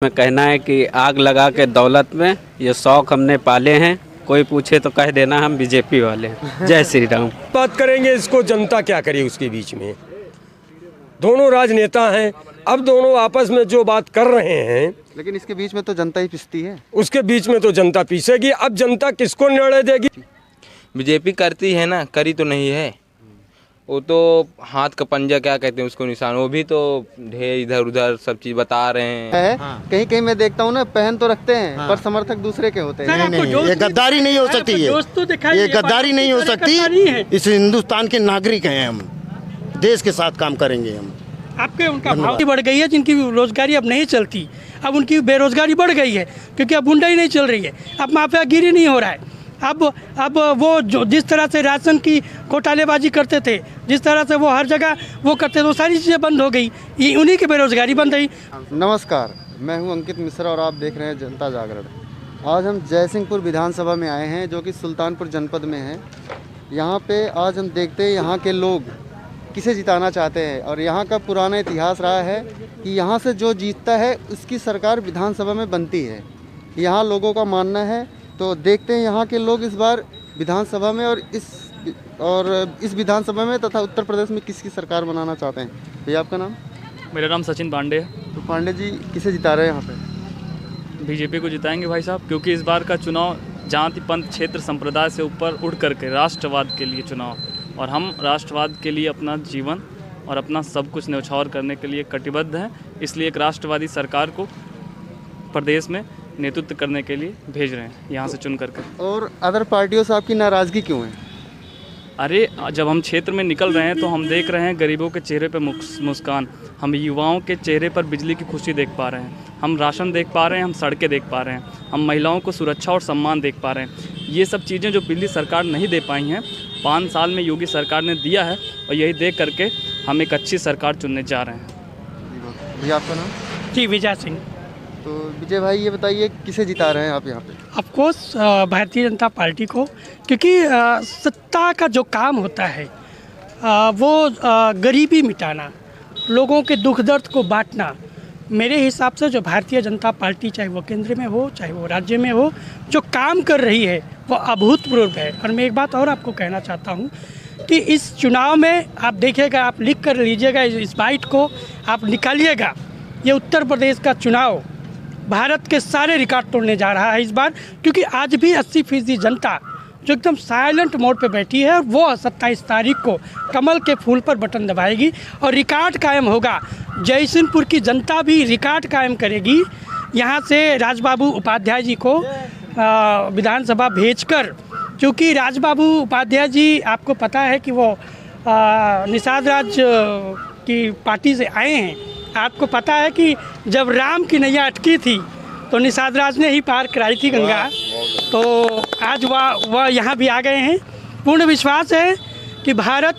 में कहना है कि आग लगा के दौलत में ये शौक हमने पाले हैं, कोई पूछे तो कह देना हम बीजेपी वाले हैं। जय श्री राम। बात करेंगे इसको जनता क्या करे उसके बीच में। दोनों राजनेता हैं, अब दोनों आपस में जो बात कर रहे हैं, लेकिन इसके बीच में तो जनता ही पिसती है। उसके बीच में तो जनता पीसेगी। अब जनता किसको निर्णय देगी? बीजेपी करती है ना, करी तो नहीं है। वो तो हाथ का पंजा क्या कहते हैं उसको, निशान, वो भी तो ढेर इधर उधर सब चीज बता रहे हैं। कहीं कहीं मैं देखता हूँ ना, पहन तो रखते हैं पर समर्थक दूसरे के होते हैं। नहीं, ये गद्दारी नहीं हो सकती है, ये गद्दारी नहीं हो सकती। इस हिंदुस्तान के नागरिक हैं हम, देश के साथ काम करेंगे हम। आपके उनका भाव बढ़ गई है, जिनकी रोजगारी अब नहीं चलती, अब उनकी बेरोजगारी बढ़ गई है क्योंकि अब गुंडाई नहीं चल रही है, अब माफियागिरी नहीं हो रहा है। अब वो जो जिस तरह से राशन की घोटालेबाजी करते थे, जिस तरह से वो हर जगह वो करते थे, वो सारी चीज़ें बंद हो गई, ये उन्हीं की बेरोजगारी बंद रही। नमस्कार, मैं हूं अंकित मिश्रा और आप देख रहे हैं जनता जागरण। आज हम जयसिंहपुर विधानसभा में आए हैं जो कि सुल्तानपुर जनपद में है। यहाँ पे आज हम देखते हैं यहाँ के लोग किसे जिताना चाहते हैं, और यहाँ का पुराना इतिहास रहा है कि यहाँ से जो जीतता है उसकी सरकार विधानसभा में बनती है, यहाँ लोगों का मानना है। तो देखते हैं यहाँ के लोग इस बार विधानसभा में और इस विधानसभा में तथा उत्तर प्रदेश में किसकी सरकार बनाना चाहते हैं। भैया आपका नाम? मेरा नाम सचिन पांडे है। तो पांडे जी किसे जिता रहे हैं यहाँ पे? बीजेपी को जिताएंगे भाई साहब, क्योंकि इस बार का चुनाव जाति पंथ क्षेत्र संप्रदाय से ऊपर उठ करके राष्ट्रवाद के लिए चुनाव, और हम राष्ट्रवाद के लिए अपना जीवन और अपना सब कुछ न्यौछावर करने के लिए कटिबद्ध हैं। इसलिए एक राष्ट्रवादी सरकार को प्रदेश में नेतृत्व करने के लिए भेज रहे हैं यहाँ से चुन करके। और अदर पार्टियों से आपकी नाराज़गी क्यों है? अरे जब हम क्षेत्र में निकल रहे हैं तो हम देख रहे हैं गरीबों के चेहरे पर मुस्कान, हम युवाओं के चेहरे पर बिजली की खुशी देख पा रहे हैं, हम राशन देख पा रहे हैं, हम सड़कें देख पा रहे हैं, हम महिलाओं को सुरक्षा और सम्मान देख पा रहे हैं। ये सब चीज़ें जो पिछली सरकार नहीं दे पाई हैं, 5 साल में योगी सरकार ने दिया है, और यही देख करके हम एक अच्छी सरकार चुनने जा रहे हैं। भैया आपका नाम? जी, विजय सिंह। तो विजय भाई ये बताइए किसे जिता रहे हैं आप यहाँ पे? ऑफकोर्स भारतीय जनता पार्टी को, क्योंकि सत्ता का जो काम होता है वो गरीबी मिटाना, लोगों के दुख दर्द को बांटना। मेरे हिसाब से जो भारतीय जनता पार्टी, चाहे वो केंद्र में हो चाहे वो राज्य में हो, जो काम कर रही है वो अभूतपूर्व है। और मैं एक बात और आपको कहना चाहता हूँ कि इस चुनाव में आप देखिएगा, आप लिख कर लीजिएगा, इस बाइट को आप निकालिएगा, ये उत्तर प्रदेश का चुनाव भारत के सारे रिकॉर्ड तोड़ने जा रहा है इस बार, क्योंकि आज भी 80% जनता जो एकदम साइलेंट मोड पे बैठी है, और वो 27 तारीख को कमल के फूल पर बटन दबाएगी और रिकॉर्ड कायम होगा। जयसिंहपुर की जनता भी रिकॉर्ड कायम करेगी। यहाँ से राजबाबू उपाध्याय जी को विधानसभा भेजकर, क्योंकि राजबाबू उपाध्याय जी आपको पता है कि वो निषाद राज की पार्टी से आए हैं। आपको पता है कि जब राम की नैया अटकी थी तो निषाद राज ने ही पार कराई थी गंगा, तो आज वह यहाँ भी आ गए हैं। पूर्ण विश्वास है कि भारत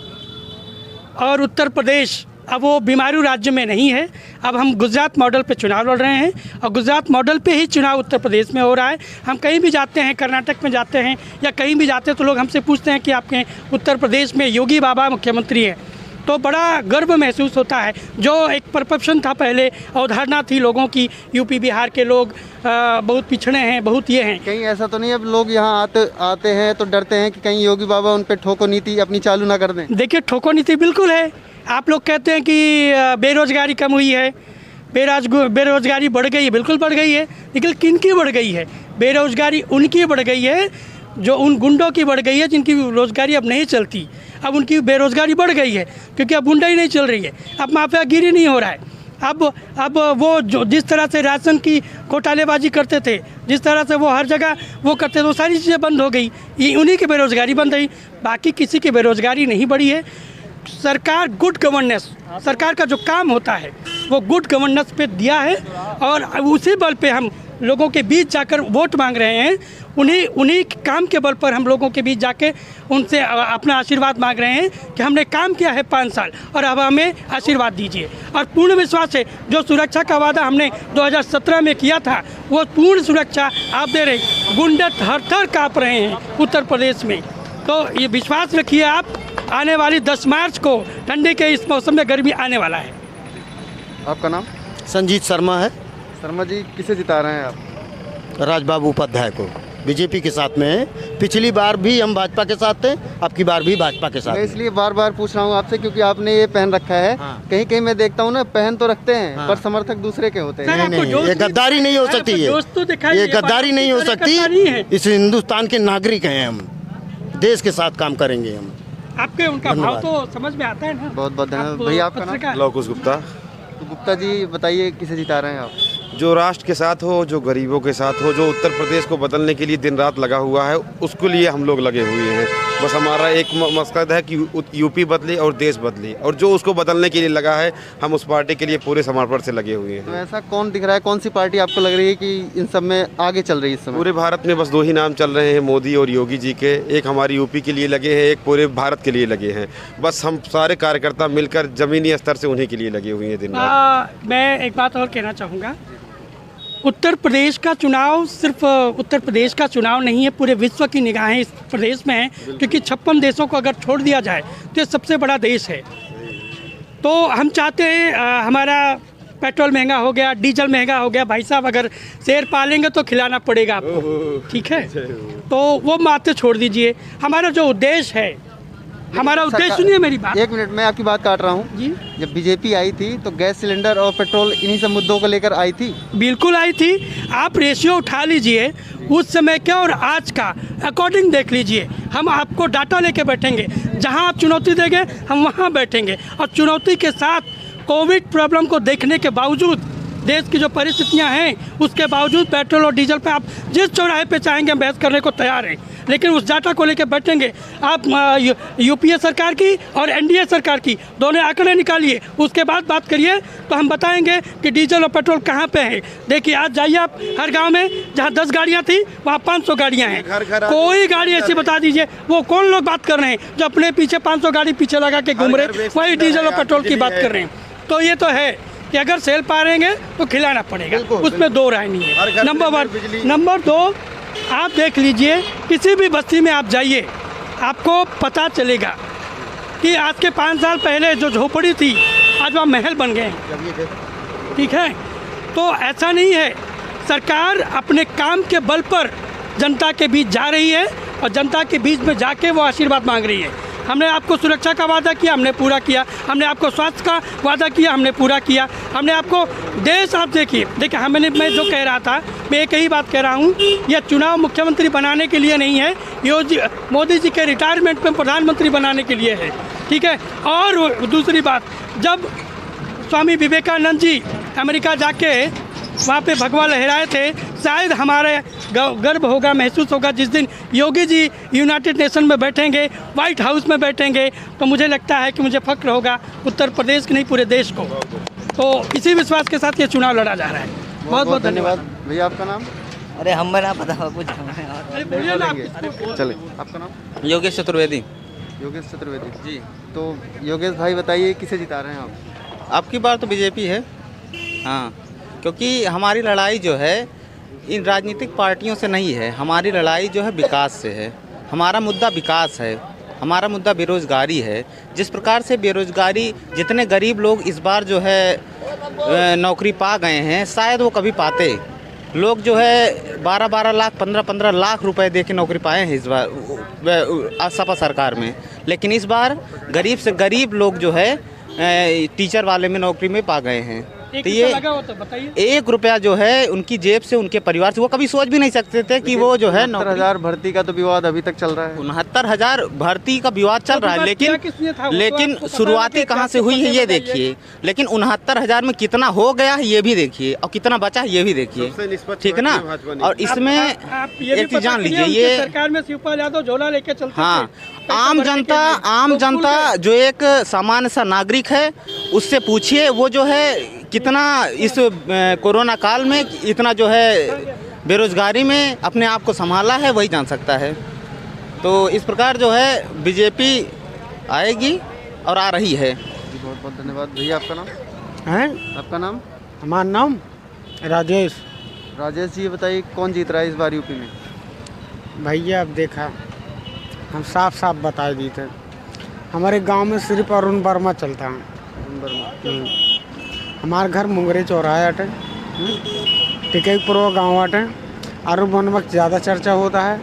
और उत्तर प्रदेश अब वो बीमारू राज्य में नहीं है। अब हम गुजरात मॉडल पे चुनाव लड़ रहे हैं, और गुजरात मॉडल पे ही चुनाव उत्तर प्रदेश में हो रहा है। हम कहीं भी जाते हैं, कर्नाटक में जाते हैं या कहीं भी जाते हैं, तो लोग हमसे पूछते हैं कि आपके उत्तर प्रदेश में योगी बाबा मुख्यमंत्री हैं, तो बड़ा गर्व महसूस होता है। जो एक परसेप्शन था पहले, अवधारणा थी लोगों की, यूपी बिहार के लोग बहुत पिछड़े हैं, बहुत ये हैं। कहीं ऐसा तो नहीं अब लोग यहाँ आते हैं तो डरते हैं कि कहीं योगी बाबा उन पर ठोको नीति अपनी चालू ना कर दें? देखिए, ठोको नीति बिल्कुल है। आप लोग कहते हैं कि बेरोजगारी कम हुई है, बेरोजगारी बढ़ गई है, बिल्कुल बढ़ गई है, लेकिन किन की बढ़ गई है? बेरोजगारी उनकी बढ़ गई है जो उन गुंडों की बढ़ गई है जिनकी रोजगारी अब नहीं चलती, अब उनकी बेरोजगारी बढ़ गई है क्योंकि अब गुंडाई नहीं चल रही है, अब माफियागिरी नहीं हो रहा है। अब वो जो जिस तरह से राशन की घोटालेबाजी करते थे, जिस तरह से वो हर जगह वो करते थे, वो सारी चीज़ें बंद हो गई, ये उन्हीं की बेरोजगारी बंद रही, बाकी किसी की बेरोजगारी नहीं बढ़ी है। सरकार गुड गवर्नेंस, सरकार का जो काम होता है वो गुड गवर्नेंस पे दिया है, और उसी बल पे हम लोगों के बीच जाकर वोट मांग रहे हैं। उन्हीं काम के बल पर हम लोगों के बीच जाके उनसे अपना आशीर्वाद मांग रहे हैं कि हमने काम किया है 5 साल, और अब हमें आशीर्वाद दीजिए। और पूर्ण विश्वास है, जो सुरक्षा का वादा हमने 2017 में किया था, वो पूर्ण सुरक्षा आप दे रहे। गुंडे थर-थर काँप रहे हैं उत्तर प्रदेश में, तो ये विश्वास रखिए आप, आने वाली 10 मार्च को ठंडी के इस मौसम में गर्मी आने वाला है। आपका नाम? संजीत शर्मा है। शर्मा जी किसे जिता रहे हैं आप? राजबाबू उपाध्याय को, बीजेपी के साथ में है। पिछली बार भी हम भाजपा के साथ थे, अब की बार भी भाजपा के साथ मैं हैं। इसलिए बार बार पूछ रहा हूँ आपसे क्योंकि आपने ये पहन रखा है। हाँ। कहीं कहीं मैं देखता हूँ ना, पहन तो रखते हैं हाँ। पर समर्थक दूसरे के होते हैं। नहीं नहीं, ये गद्दारी नहीं हो सकती है, ये गद्दारी नहीं हो सकती। इस हिंदुस्तान के नागरिक हैं हम, देश के साथ काम करेंगे हम। आपके उनका भाव तो समझ में आता है ना। बहुत बहुत धन्यवाद भैया। आपका नाम? लवकुश गुप्ता। तो गुप्ता जी बताइए किसे जिता रहे हैं आप? जो राष्ट्र के साथ हो, जो गरीबों के साथ हो, जो उत्तर प्रदेश को बदलने के लिए दिन रात लगा हुआ है, उसके लिए हम लोग लगे हुए हैं। बस हमारा एक मकसद है कि यूपी बदले और देश बदले, और जो उसको बदलने के लिए लगा है, हम उस पार्टी के लिए पूरे समर्पण से लगे हुए तो हैं। ऐसा कौन दिख रहा है, कौन सी पार्टी आपको लग रही है कि इन सब में आगे चल रही है इस समय? पूरे भारत में बस दो ही नाम चल रहे हैं, मोदी और योगी जी के। एक हमारी यूपी के लिए लगे हैं, एक पूरे भारत के लिए लगे हैं। बस हम सारे कार्यकर्ता मिलकर जमीनी स्तर से उन्हीं के लिए लगे हुए हैं दिन रात। मैं एक बात और कहना चाहूँगा, उत्तर प्रदेश का चुनाव सिर्फ उत्तर प्रदेश का चुनाव नहीं है, पूरे विश्व की निगाहें इस प्रदेश में हैं, क्योंकि 56 देशों को अगर छोड़ दिया जाए तो ये सबसे बड़ा देश है। तो हम चाहते हैं, हमारा पेट्रोल महंगा हो गया, डीजल महंगा हो गया, भाई साहब अगर शेर पालेंगे तो खिलाना पड़ेगा आपको, ठीक है? तो वो बातें छोड़ दीजिए। हमारा जो उद्देश्य है, हमारा उद्देश्य, सुनिए मेरी बात। एक मिनट, मैं आपकी बात काट रहा हूँ जी। जब बीजेपी आई थी तो गैस सिलेंडर और पेट्रोल इन्हीं सब मुद्दों को लेकर आई थी। बिल्कुल आई थी। आप रेशियो उठा लीजिए उस समय का और आज का, अकॉर्डिंग देख लीजिए। हम आपको डाटा लेके बैठेंगे, जहां आप चुनौती देंगे हम वहां बैठेंगे, और चुनौती के साथ कोविड प्रॉब्लम को देखने के बावजूद, देश की जो परिस्थितियां हैं उसके बावजूद पेट्रोल और डीजल पे आप जिस चौराहे पे चाहेंगे हम बहस करने को तैयार हैं, लेकिन उस डाटा को लेकर बैठेंगे। आप यूपीए सरकार की और एनडीए सरकार की दोनों आंकड़े निकालिए, उसके बाद बात करिए, तो हम बताएंगे कि डीजल और पेट्रोल कहाँ पे है। देखिए आज जाइए आप हर गांव में, जहाँ 10 गाड़ियाँ थी वहाँ 500 गाड़ियाँ हैं। कोई गाड़ी ऐसी बता दीजिए, वो कौन लोग बात कर रहे हैं जो अपने पीछे 500 गाड़ी पीछे लगा के घूम रहे, वही डीजल और पेट्रोल की बात कर रहे हैं। तो ये तो है कि अगर सेल पाएंगे तो खिलाना पड़ेगा, उसमें दो राय नहीं है। नंबर 1। नंबर 2, आप देख लीजिए किसी भी बस्ती में आप जाइए, आपको पता चलेगा कि आज के 5 साल पहले जो झोपड़ी थी आज वहाँ महल बन गए हैं, ठीक है? तो ऐसा नहीं है, सरकार अपने काम के बल पर जनता के बीच जा रही है और जनता के बीच में जाके वो आशीर्वाद मांग रही है। हमने आपको सुरक्षा का वादा किया, हमने पूरा किया। हमने आपको स्वास्थ्य का वादा किया, हमने पूरा किया। हमने आपको देश, आप देखिए मैं जो कह रहा था, मैं एक ही बात कह रहा हूँ, यह चुनाव मुख्यमंत्री बनाने के लिए नहीं है, मोदी जी के रिटायरमेंट में प्रधानमंत्री बनाने के लिए है, ठीक है? और दूसरी बात, जब स्वामी विवेकानंद जी अमेरिका जाके वहाँ पे भगवा लहराए थे, शायद हमारे गर्व होगा, महसूस होगा जिस दिन योगी जी यूनाइटेड नेशन में बैठेंगे, वाइट हाउस में बैठेंगे, तो मुझे लगता है कि मुझे फक्र होगा उत्तर प्रदेश के नहीं पूरे देश को। तो इसी विश्वास के साथ ये चुनाव लड़ा जा रहा है। बहुत बहुत धन्यवाद भैया। आपका नाम? अरे हमें ना पता कुछ। चले, आपका नाम? योगेश चतुर्वेदी। योगेश चतुर्वेदी जी। तो योगेश भाई बताइए किसे जिता रहे हैं आप? आपकी बार तो बीजेपी है, हाँ, क्योंकि हमारी लड़ाई जो है इन राजनीतिक पार्टियों से नहीं है, हमारी लड़ाई जो है विकास से है। हमारा मुद्दा विकास है, हमारा मुद्दा बेरोज़गारी है। जिस प्रकार से बेरोज़गारी, जितने गरीब लोग इस बार जो है नौकरी पा गए हैं, शायद वो कभी पाते। लोग जो है 12-12 लाख, 15-15 लाख रुपए दे के नौकरी पाए हैं इस बार सपा सरकार में, लेकिन इस बार गरीब से गरीब लोग जो है टीचर वाले में नौकरी में पा गए हैं। तो ये 1 रुपया जो है उनकी जेब से, उनके परिवार से, वो कभी सोच भी नहीं सकते थे कि वो जो है 69,000 भर्ती का तो विवाद अभी तक चल रहा है। 69,000 भर्ती का विवाद चल रहा है, लेकिन शुरुआती कहाँ से हुई है ये देखिए। लेकिन 69,000 में कितना हो गया है ये भी देखिए, और कितना बचा है ये भी देखिए, ठीक है ना? और इसमें एक चीज जान लीजिए, ये सरकार में शिवपाल यादव झोला लेके चलते हाँ, आम जनता जो एक सामान्य सा नागरिक है उससे पूछिए, वो जो है कितना इस कोरोना काल में इतना जो है बेरोजगारी में अपने आप को संभाला है, वही जान सकता है। तो इस प्रकार जो है बीजेपी आएगी और आ रही है। बहुत बहुत धन्यवाद भैया। आपका नाम है? आपका नाम? हमारा नाम राजेश। राजेश जी बताइए कौन जीत रहा है इस बार यूपी में? भैया अब देखा, हम साफ साफ बता दिए थे, हमारे गांव में सिर्फ अरुण वर्मा चलता है। अरुण वर्मा। हमारा घर मुंगरे चौराहा अटे, टिकईपुर गाँव वाटे और वन वक्त ज़्यादा चर्चा होता है।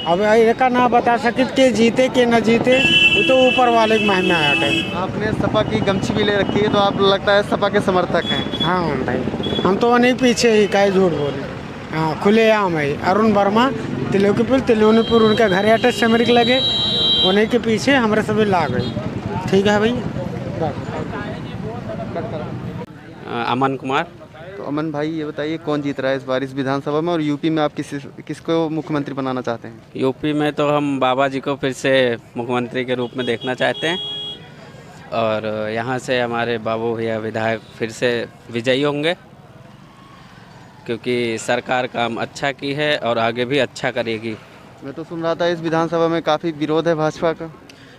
अब एक ना बता सके कि जीते कि न जीते, वो तो ऊपर वाले के महिमा है। आपने सपा की गमछी भी ले रखी है, तो आप लगता है सपा के समर्थक हैं। हाँ भाई, हम तो नहीं पीछे ही का झूठ बोले। हाँ, खुले आम है। अरुण वर्मा तिलोनीपुर उनका घर है, सेमरिक लगे, उन्हीं के पीछे हमारे सभी लाग गए। ठीक है भैया। अमन कुमार। तो अमन भाई ये बताइए, कौन जीत रहा है इस बार इस विधानसभा में, और यूपी में आप किसको मुख्यमंत्री बनाना चाहते हैं? यूपी में तो हम बाबा जी को फिर से मुख्यमंत्री के रूप में देखना चाहते हैं, और यहाँ से हमारे बाबू भैया विधायक फिर से विजयी होंगे, क्योंकि सरकार काम अच्छा की है और आगे भी अच्छा करेगी। मैं तो सुन रहा था इस विधानसभा में काफ़ी विरोध है भाजपा का।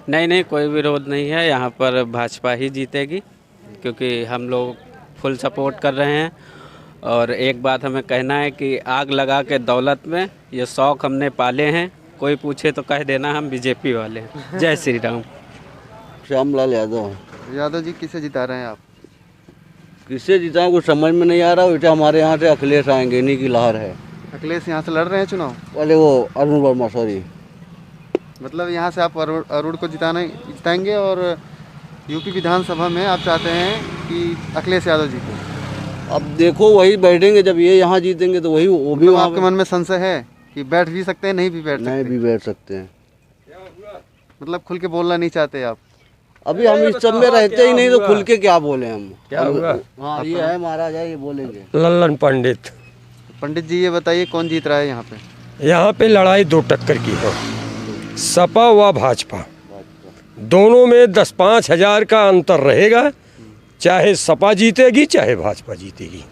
नहीं, कोई विरोध नहीं है, यहाँ पर भाजपा ही जीतेगी, क्योंकि हम लोग फुल सपोर्ट कर रहे हैं। और एक बात हमें कहना है कि आग लगा के दौलत में ये शौक़ हमने पाले हैं, कोई पूछे तो कह देना हम बीजेपी वाले हैं। जय श्री राम। श्यामलाल यादव। यादव जी, किसे जिता रहे हैं आप? किससे जीता है कुछ समझ में नहीं आ रहा। बेटा हमारे यहाँ से अखिलेश आएंगे, इन्हीं की लहर है। अखिलेश यहाँ से लड़ रहे हैं चुनाव? पहले वो अरुण वर्मा, सॉरी, मतलब यहाँ से आप अरुण को जिताएंगे, और यूपी विधानसभा में आप चाहते हैं कि अखिलेश यादव जी को? अब देखो वही बैठेंगे, जब ये यहाँ जीतेंगे तो वही वो भी। मतलब आपके मन में संशय है कि बैठ भी सकते हैं, नहीं भी बैठ सकते? नहीं भी बैठ सकते हैं। मतलब खुल के बोलना नहीं चाहते आप? अभी हम इस सब में रहते ही नहीं, तो खुल के क्या बोले हम? क्या हुआ? हाँ, ये है महाराजा, ये बोलेंगे। लल्लन पंडित। पंडित जी ये बताइए, कौन जीत रहा है यहाँ पे? यहाँ पे लड़ाई दो टक्कर की है, सपा व भाजपा। दोनों में 10-5 हज़ार का अंतर रहेगा, चाहे सपा जीतेगी चाहे भाजपा जीतेगी।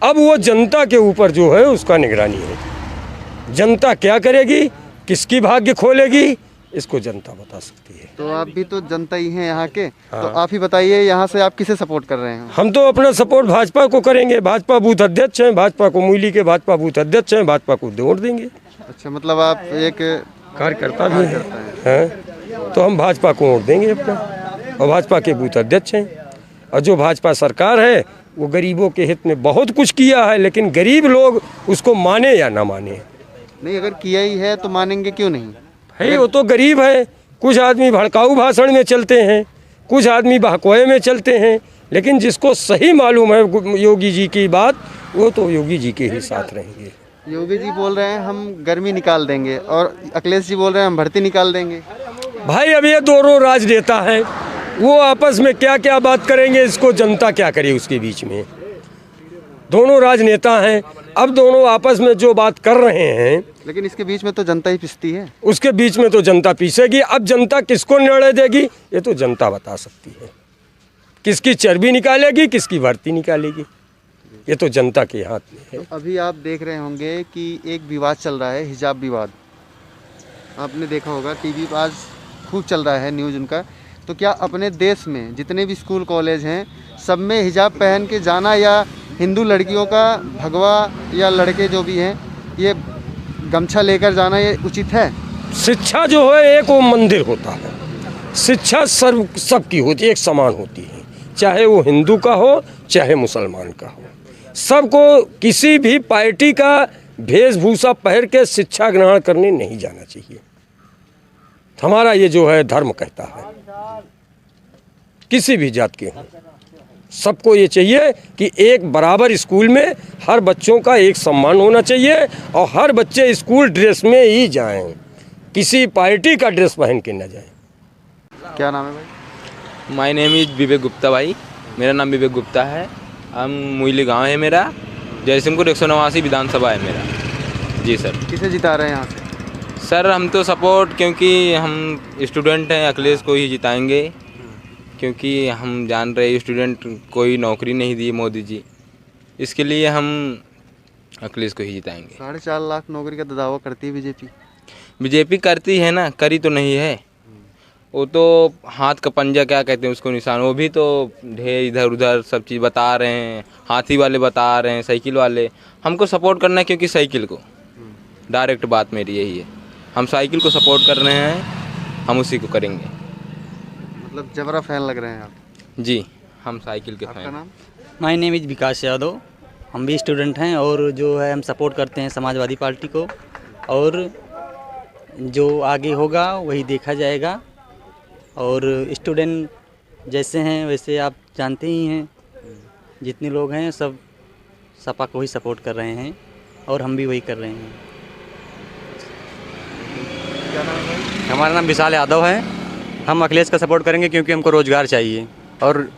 अब वो जनता के ऊपर जो है उसका निगरानी है। जनता क्या करेगी, किसकी भाग्य खोलेगी, इसको जनता बता सकती है। तो आप भी तो जनता ही हैं यहाँ के। हाँ। तो आप ही बताइए, यहाँ से आप किसे सपोर्ट कर रहे हैं? हम तो अपना सपोर्ट भाजपा को करेंगे। भाजपा बूथ अध्यक्ष हैं, भाजपा को मूली के भाजपा बूथ अध्यक्ष हैं, भाजपा को वोट देंगे। अच्छा, मतलब आप एक कार्यकर्ता भी हैं, तो हम भाजपा को वोट देंगे अपना, और भाजपा के बूथ अध्यक्ष हैं। और जो भाजपा सरकार है वो गरीबों के हित में बहुत कुछ किया है, लेकिन गरीब लोग उसको माने या ना माने। नहीं, अगर किया ही है तो मानेंगे क्यों नहीं? है वो तो गरीब है। कुछ आदमी भड़काऊ भाषण में चलते हैं, कुछ आदमी बहकोए में चलते हैं, लेकिन जिसको सही मालूम है योगी जी की बात, वो तो योगी जी के ही साथ रहेंगे। योगी जी बोल रहे हैं हम गर्मी निकाल देंगे, और अखिलेश जी बोल रहे हैं हम भर्ती निकाल देंगे। भाई अब ये दोनों राजनेता हैं, वो आपस में क्या क्या बात करेंगे, इसको जनता क्या करे उसके बीच में। दोनों राजनेता हैं, अब दोनों आपस में जो बात कर रहे हैं, लेकिन इसके बीच में तो जनता ही पिसती है। उसके बीच में तो जनता पीसेगी। अब जनता किसको निर्णय देगी, ये तो जनता बता सकती है। किसकी चर्बी निकालेगी, किसकी भर्ती निकालेगी, ये तो जनता के हाथ में है। तो अभी आप देख रहे होंगे कि एक विवाद चल रहा है, हिजाब विवाद। आपने देखा होगा, टीवी पर आज खूब चल रहा है न्यूज़ उनका। तो क्या अपने देश में जितने भी स्कूल कॉलेज हैं, सब में हिजाब पहन के जाना, या हिंदू लड़कियों का भगवा या लड़के जो भी हैं ये गमछा लेकर जाना, ये उचित है? शिक्षा जो है एक वो मंदिर होता है। शिक्षा सबकी होती है, एक समान होती है, चाहे वो हिंदू का हो चाहे मुसलमान का हो। सबको किसी भी पार्टी का वेशभूषा पहन के शिक्षा ग्रहण करने नहीं जाना चाहिए। हमारा ये जो है धर्म कहता है, किसी भी जात के हों, सबको ये चाहिए कि एक बराबर स्कूल में हर बच्चों का एक सम्मान होना चाहिए, और हर बच्चे स्कूल ड्रेस में ही जाएं, किसी पार्टी का ड्रेस पहन के न जाएं। क्या नाम है भाई? माय नेम इज विवेक गुप्ता भाई, मेरा नाम विवेक गुप्ता है। हम मुइली गांव है मेरा, जयसिंहपुर 189 विधानसभा है मेरा। जी सर। किसे जिता रहे हैं यहाँ से? सर हम तो सपोर्ट, क्योंकि हम स्टूडेंट हैं, अखिलेश को ही जिताएंगे, क्योंकि हम जान रहे स्टूडेंट कोई नौकरी नहीं दी मोदी जी, इसके लिए हम अखिलेश को ही जिताएंगे। 4.5 लाख नौकरी का दावा करती है बीजेपी। बीजेपी करती है ना, करी तो नहीं है। वो तो हाथ का पंजा क्या कहते हैं उसको, निशान, वो भी तो ढेर इधर उधर सब चीज़ बता रहे हैं। हाथी वाले बता रहे हैं, साइकिल वाले। हमको सपोर्ट करना है, क्योंकि साइकिल को, डायरेक्ट बात मेरी यही है, हम साइकिल को सपोर्ट कर रहे हैं, हम उसी को करेंगे। मतलब जबरा फैन लग रहे हैं आप? जी, हम साइकिल के फैन। नाम? माय नेम इज विकास यादव। हम भी स्टूडेंट हैं और जो है हम सपोर्ट करते हैं समाजवादी पार्टी को, और जो आगे होगा वही देखा जाएगा। और स्टूडेंट जैसे हैं वैसे आप जानते ही हैं, जितने लोग हैं सब सपा को ही सपोर्ट कर रहे हैं और हम भी वही कर रहे हैं। हमारा नाम विशाल यादव है। हम अखिलेश का सपोर्ट करेंगे क्योंकि हमको रोज़गार चाहिए, और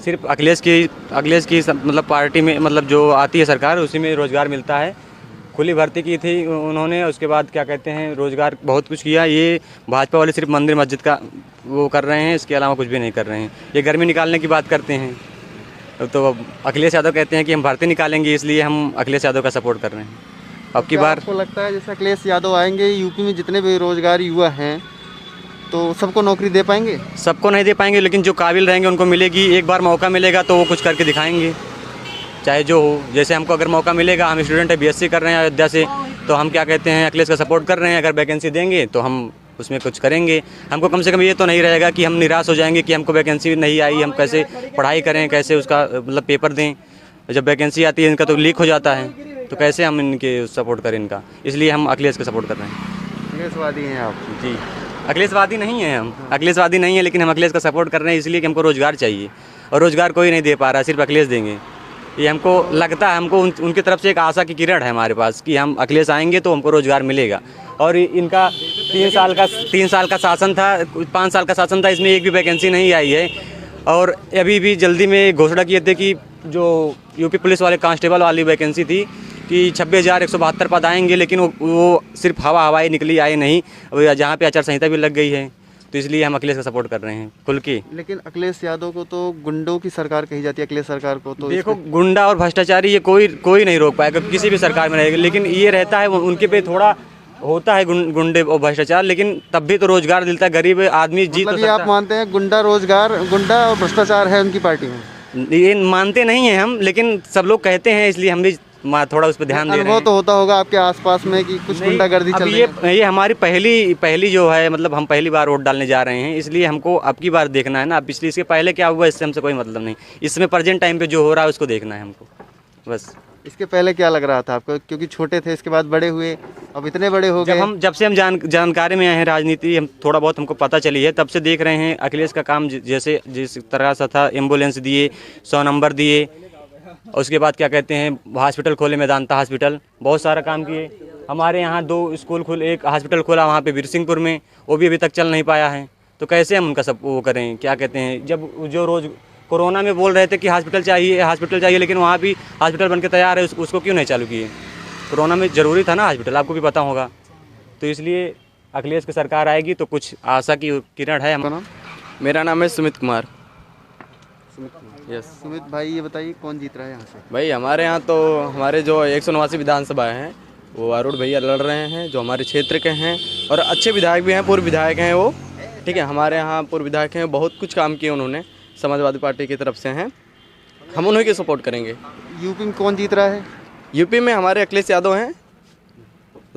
सिर्फ अखिलेश की मतलब पार्टी में मतलब जो आती है सरकार उसी में रोज़गार मिलता है। खुली भर्ती की थी उन्होंने, उसके बाद क्या कहते हैं रोज़गार बहुत कुछ किया। ये भाजपा वाले सिर्फ मंदिर मस्जिद का वो कर रहे हैं, इसके अलावा कुछ भी नहीं कर रहे हैं। ये गर्मी निकालने की बात करते हैं, तो अखिलेश यादव कहते हैं कि हम भर्ती निकालेंगे, इसलिए हम अखिलेश यादव का सपोर्ट कर रहे हैं। अब की बार आपको लगता है जैसे अखिलेश यादव आएंगे यूपी में जितने बेरोजगार युवा हैं तो सबको नौकरी दे पाएंगे? सबको नहीं दे पाएंगे, लेकिन जो काबिल रहेंगे उनको मिलेगी। एक बार मौका मिलेगा तो वो कुछ करके दिखाएंगे, चाहे जो हो। जैसे हमको अगर मौका मिलेगा, हम स्टूडेंट है, बीएससी कर रहे हैं अयोध्या से, तो हम क्या कहते हैं अखिलेश का सपोर्ट कर रहे हैं। अगर वैकेंसी देंगे तो हम उसमें कुछ करेंगे। हमको कम से कम ये तो नहीं रहेगा कि हम निराश हो जाएंगे कि हमको वैकेंसी नहीं आई, हम कैसे पढ़ाई करें, कैसे उसका मतलब पेपर दें। जब वैकेंसी आती है इनका तो लीक हो जाता है, तो कैसे हम इनके सपोर्ट करें इनका। इसलिए हम अखिलेश का सपोर्ट कर रहे हैं। अखिलेशवादी हैं आप? जी, अखिलेशवादी नहीं है हम, अखिलेशवादी नहीं है, लेकिन हम अखिलेश का सपोर्ट कर रहे हैं इसलिए कि हमको रोज़गार चाहिए, और रोज़गार कोई नहीं दे पा रहा, सिर्फ अखिलेश देंगे। ये हमको लगता है, हमको उनकी तरफ से एक आशा की किरण है हमारे पास कि हम अखिलेश आएंगे तो हमको रोज़गार मिलेगा। और इनका 3 साल का शासन था, 5 साल का शासन था, इसमें एक भी वैकेंसी नहीं आई है। और अभी भी जल्दी में घोषणा किए थे कि जो यूपी पुलिस वाले कांस्टेबल वाली वैकेंसी थी कि 26,172 पद आएंगे, लेकिन वो सिर्फ हवाई निकली, आए नहीं। जहाँ पे आचार संहिता भी लग गई है, तो इसलिए हम अखिलेश का सपोर्ट कर रहे हैं खुल के। लेकिन अखिलेश यादव को तो गुंडों की सरकार कही जाती है, अखिलेश सरकार को तो देखो गुंडा और भ्रष्टाचारी ये कोई नहीं रोक पाएगा, किसी भी सरकार में रहेगा। लेकिन ये रहता है उनके पे थोड़ा होता है गुंडे और भ्रष्टाचार, लेकिन तब भी तो रोजगार मिलता है, गरीब आदमी जी तो सकता है। आप मानते हैं गुंडा और भ्रष्टाचार है उनकी पार्टी में? ये मानते नहीं हैं हम, लेकिन सब लोग कहते हैं, इसलिए हम भी थोड़ा उस पर ध्यान दे रहे हैं। अनुभव तो होता होगा आपके आसपास में कि कुछ गुंडागर्दी चल रही है? ये हमारी पहली जो है, मतलब हम पहली बार वोट डालने जा रहे हैं, इसलिए हमको अब की बार देखना है ना। पिछली इसके पहले क्या हुआ इससे हमसे कोई मतलब नहीं, इसमें प्रेजेंट टाइम पे जो हो रहा है उसको देखना है हमको बस। इसके पहले क्या लग रहा था आपको, क्योंकि छोटे थे, इसके बाद बड़े हुए, अब इतने बड़े हो गए? जब से हम जानकारी में आए हैं राजनीति, हम थोड़ा बहुत हमको पता चली है, तब से देख रहे हैं अखिलेश का काम जैसे जिस तरह से था। एम्बुलेंस दिए, 100 नंबर दिए, उसके बाद क्या कहते हैं हॉस्पिटल खोले, मेदांता हॉस्पिटल, बहुत सारा काम किए। हमारे यहाँ 2 स्कूल खुले, एक हॉस्पिटल खोला वहाँ पे वीरसिंहपुर में, वो भी अभी तक चल नहीं पाया है। तो कैसे हम उनका सब वो करें, क्या कहते हैं। जब जो रोज़ कोरोना में बोल रहे थे कि हॉस्पिटल चाहिए, लेकिन वहाँ भी हॉस्पिटल बन के तैयार है, उसको क्यों नहीं चालू किए। कोरोना में ज़रूरी था ना हॉस्पिटल, आपको भी पता होगा। तो इसलिए अखिलेश की सरकार आएगी तो कुछ आशा की किरण है। मेरा नाम है सुमित कुमार। यस सुमित भाई, ये बताइए कौन जीत रहा है यहाँ से? भाई हमारे यहाँ तो हमारे जो 189 विधानसभा हैं वो अरुण भैया लड़ रहे हैं, जो हमारे क्षेत्र के हैं, और अच्छे विधायक भी हैं, पूर्व विधायक हैं वो, ठीक है। हमारे यहाँ पूर्व विधायक हैं, बहुत कुछ काम किए उन्होंने, समाजवादी पार्टी की तरफ से हैं, हम उन्हीं के सपोर्ट करेंगे। यूपी में कौन जीत रहा है? यूपी में हमारे अखिलेश यादव हैं,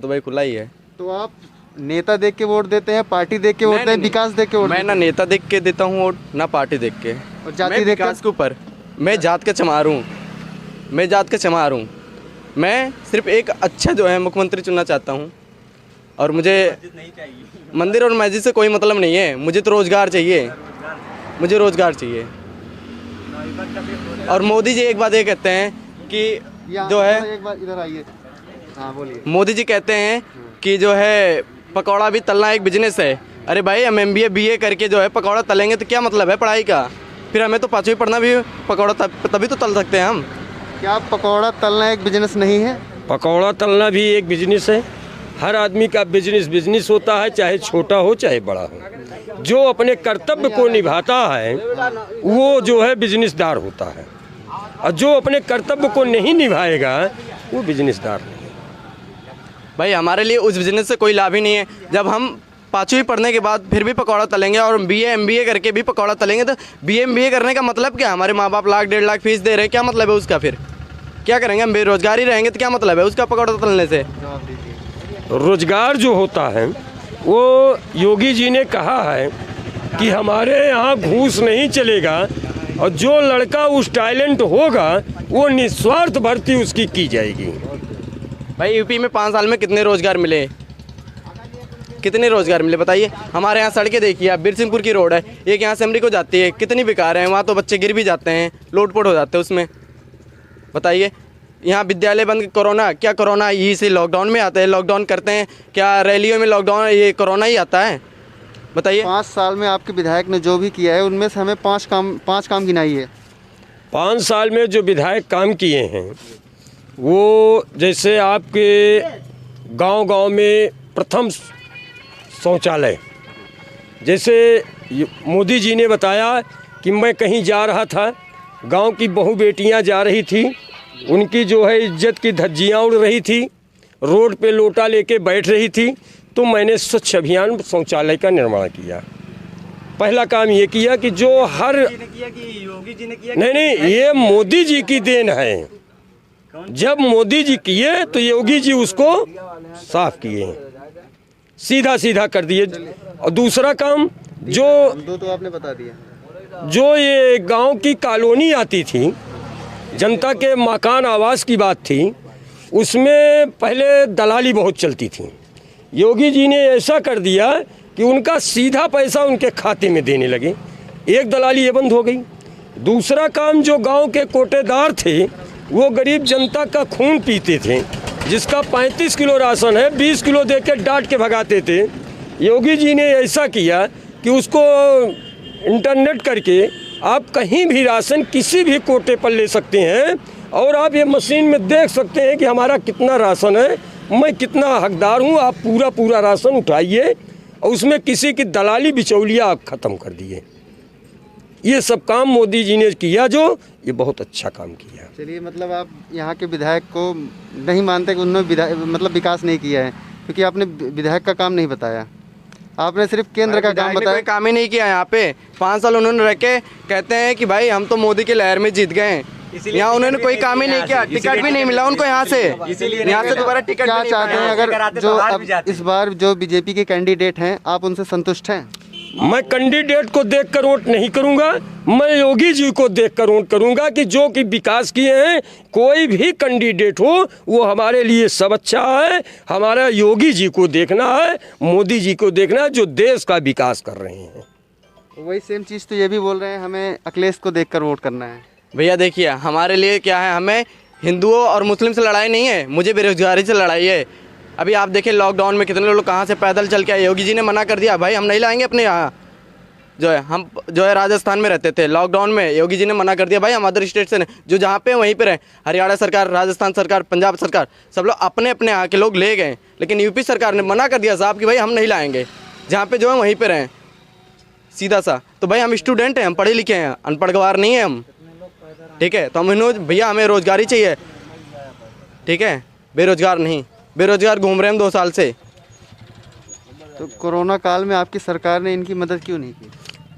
तो भाई खुला ही है। तो आप नेता देख के वोट देते हैं, पार्टी देख के वोट देते हैं, विकास देख के वोट? मैं ना नेता देख के देता हूँ वोट, ना पार्टी देख के, और जाति देख विकास के ऊपर। मैं जात का चमार हूँ, मैं सिर्फ एक अच्छा जो है मुख्यमंत्री चुनना चाहता हूँ, और मुझे मंदिर और मस्जिद से कोई मतलब नहीं है, मुझे तो रोज़गार चाहिए, मुझे रोज़गार चाहिए। और मोदी जी एक बात ये कहते हैं कि जो है, एक बार इधर आइए, हाँ बोलिए। मोदी जी कहते हैं कि जो है पकौड़ा भी तलना एक बिजनेस है। अरे भाई हम MBA BA करके जो है पकौड़ा तलेंगे तो क्या मतलब है पढ़ाई का, फिर हमें तो 5वीं पढ़ना भी पकौड़ा तभी तो तल सकते हैं हम। क्या पकौड़ा तलना एक बिजनेस नहीं है? पकौड़ा तलना भी एक बिजनेस है। हर आदमी का बिजनेस होता है, चाहे छोटा हो चाहे बड़ा हो। जो अपने कर्तव्य को निभाता है वो जो है बिजनेसदार होता है, और जो अपने कर्तव्य को नहीं निभाएगा वो बिजनेसदार नहीं। भाई हमारे लिए उस बिजनेस से कोई लाभ ही नहीं है। जब हम 5वीं पढ़ने के बाद फिर भी पकौड़ा तलेंगे और BA MBA करके भी पकौड़ा तलेंगे, तो BA MBA करने का मतलब क्या? हमारे माँ बाप लाख 1.5 लाख फीस दे रहे हैं, क्या मतलब है उसका? फिर क्या करेंगे हम? बेरोजगारी रहेंगे तो क्या मतलब है उसका पकौड़ा तलने से? रोजगार जो होता है वो योगी जी ने कहा है कि हमारे यहाँ घूस नहीं चलेगा, और जो लड़का उस टैलेंट होगा वो निस्वार्थ भर्ती उसकी की जाएगी। भाई यूपी में 5 साल में कितने रोजगार मिले, कितने रोजगार मिले बताइए। हमारे यहाँ सड़कें देखिए आप, बिरसिंहपुर की रोड है, एक यहाँ से अमरी को जाती है, कितनी बेकार है, वहाँ तो बच्चे गिर भी जाते हैं, लोटपोट हो जाते हैं उसमें। बताइए यहाँ विद्यालय बंद, कोरोना, क्या कोरोना यही से लॉकडाउन में आता है, लॉकडाउन करते हैं क्या रैलियों में लॉकडाउन, ये कोरोना ही आता है बताइए। 5 साल में आपके विधायक ने जो भी किया है उनमें से हमें 5 काम गिनाइए। 5 साल में जो विधायक काम किए हैं वो जैसे आपके गांव-गांव में प्रथम शौचालय, जैसे मोदी जी ने बताया कि मैं कहीं जा रहा था, गांव की बहू बेटियां जा रही थी, उनकी जो है इज्जत की धज्जियां उड़ रही थी, रोड पे लोटा लेके बैठ रही थी, तो मैंने स्वच्छ अभियान शौचालय का निर्माण किया। पहला काम ये किया कि जो हर नहीं, ये मोदी जी की देन है। जब मोदी जी किए तो योगी जी उसको साफ किए, सीधा सीधा कर दिए। और दूसरा काम जो 2 तो आपने बता दिया, जो ये गांव की कॉलोनी आती थी, जनता के मकान आवास की बात थी, उसमें पहले दलाली बहुत चलती थी। योगी जी ने ऐसा कर दिया कि उनका सीधा पैसा उनके खाते में देने लगे, एक दलाली ये बंद हो गई। दूसरा काम जो गांव के कोटेदार थे वो गरीब जनता का खून पीते थे, जिसका 35 किलो राशन है 20 किलो दे के डांट के भगाते थे। योगी जी ने ऐसा किया कि उसको इंटरनेट करके आप कहीं भी राशन किसी भी कोटे पर ले सकते हैं और आप ये मशीन में देख सकते हैं कि हमारा कितना राशन है, मैं कितना हकदार हूँ। आप पूरा राशन उठाइए और उसमें किसी की दलाली बिचौलिया आप ख़त्म कर दिए। ये सब काम मोदी जी ने किया, जो ये बहुत अच्छा काम किया। चलिए, मतलब आप यहाँ के विधायक को नहीं मानते कि उन्होंने मतलब विकास नहीं किया है, क्योंकि आपने विधायक का काम नहीं बताया, आपने सिर्फ केंद्र का काम बताया। कोई काम ही नहीं किया यहाँ पे। 5 साल उन्होंने रह के कहते हैं कि भाई हम तो मोदी की लहर में जीत गए, यहाँ उन्होंने कोई काम ही नहीं किया, टिकट भी नहीं मिला उनको यहाँ से दोबारा टिकट। क्या चाहते हैं, अगर जो अब इस बार जो बीजेपी के कैंडिडेट हैं आप उनसे संतुष्ट हैं? मैं कैंडिडेट को देखकर वोट नहीं करूंगा, मैं योगी जी को देखकर वोट करूंगा कि जो कि विकास किए हैं। कोई भी कैंडिडेट हो वो हमारे लिए सब अच्छा है। हमारा योगी जी को देखना है, मोदी जी को देखना है, जो देश का विकास कर रहे हैं। वही सेम चीज़ तो ये भी बोल रहे हैं, हमें अखिलेश को देखकर वोट करना है। भैया देखिए, हमारे लिए क्या है, हमें हिंदुओं और मुस्लिम से लड़ाई नहीं है, मुझे बेरोजगारी से लड़ाई है। अभी आप देखिए लॉकडाउन में कितने लोग कहाँ से पैदल चल के आए, योगी जी ने मना कर दिया, भाई हम नहीं लाएंगे अपने यहाँ। हम राजस्थान में रहते थे, लॉकडाउन में योगी जी ने मना कर दिया, भाई हम अदर स्टेट से जो जहाँ पे वहीं पे रहे। हरियाणा सरकार, राजस्थान सरकार, पंजाब सरकार, सब लोग अपने अपने यहाँ के लोग ले गए, लेकिन यूपी सरकार ने मना कर दिया साहब कि भाई हम नहीं लाएंगे, जहाँ पे जो है वहीं पे रहें, सीधा सा। तो भाई हम स्टूडेंट हैं, हम पढ़े लिखे हैं, अनपढ़ गवार नहीं है हम, ठीक है। तो हम भैया हमें रोजगारी चाहिए, ठीक है, बेरोजगार नहीं, बेरोजगार घूम रहे हैं हम 2 साल से। तो कोरोना काल में आपकी सरकार ने इनकी मदद क्यों नहीं की?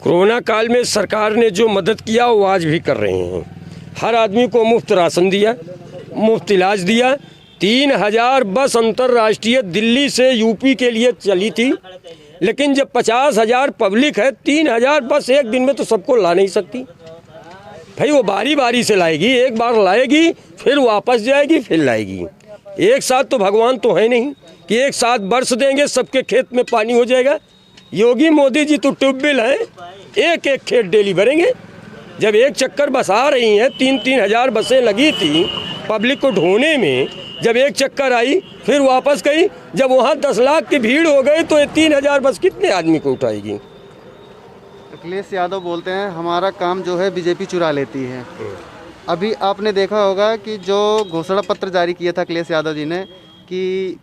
कोरोना काल में सरकार ने जो मदद किया वो आज भी कर रहे हैं। हर आदमी को मुफ्त राशन दिया, मुफ्त इलाज दिया। 3000 बस अंतर्राष्ट्रीय दिल्ली से यूपी के लिए चली थी, लेकिन जब 50,000 पब्लिक है, 3000 बस एक दिन में तो सबको ला नहीं सकती। भाई वो बारी बारी से लाएगी, एक बार लाएगी फिर वापस जाएगी फिर लाएगी। एक साथ तो भगवान तो है नहीं कि एक साथ बरस देंगे सबके खेत में पानी हो जाएगा। योगी मोदी जी तो ट्यूबवेल हैं, एक एक खेत डेली भरेंगे। जब एक चक्कर बस आ रही हैं, 3-3 हज़ार बसें लगी थी पब्लिक को ढोने में, जब एक चक्कर आई फिर वापस गई, जब वहाँ 10 लाख की भीड़ हो गई तो ये 3000 बस कितने आदमी को उठाएगी? अखिलेश यादव बोलते हैं हमारा काम जो है बीजेपी चुरा लेती है। अभी आपने देखा होगा कि जो घोषणा पत्र जारी किया था अखिलेश यादव जी ने कि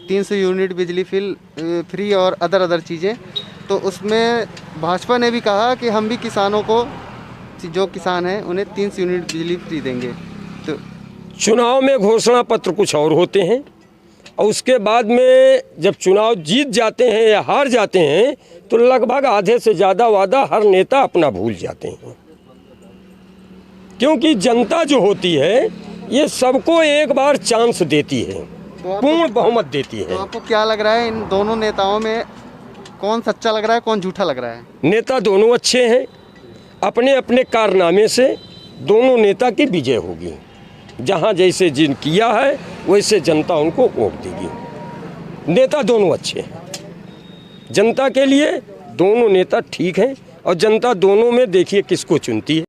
300 यूनिट बिजली फ्री और अदर चीज़ें, तो उसमें भाजपा ने भी कहा कि हम भी किसानों को, जो किसान हैं उन्हें 300 यूनिट बिजली फ्री देंगे। तो चुनाव में घोषणा पत्र कुछ और होते हैं और उसके बाद में जब चुनाव जीत जाते हैं या हार जाते हैं तो लगभग आधे से ज़्यादा वादा हर नेता अपना भूल जाते हैं, क्योंकि जनता जो होती है ये सबको एक बार चांस देती है, पूर्ण बहुमत देती है। तो आपको क्या लग रहा है इन दोनों नेताओं में कौन सच्चा लग रहा है, कौन झूठा लग रहा है? नेता दोनों अच्छे हैं। अपने अपने कारनामे से दोनों नेता की विजय होगी। जहाँ जैसे जिन किया है वैसे जनता उनको वोट देगी। नेता दोनों अच्छे हैं, जनता के लिए दोनों नेता ठीक हैं और जनता दोनों में देखिए किसको चुनती है।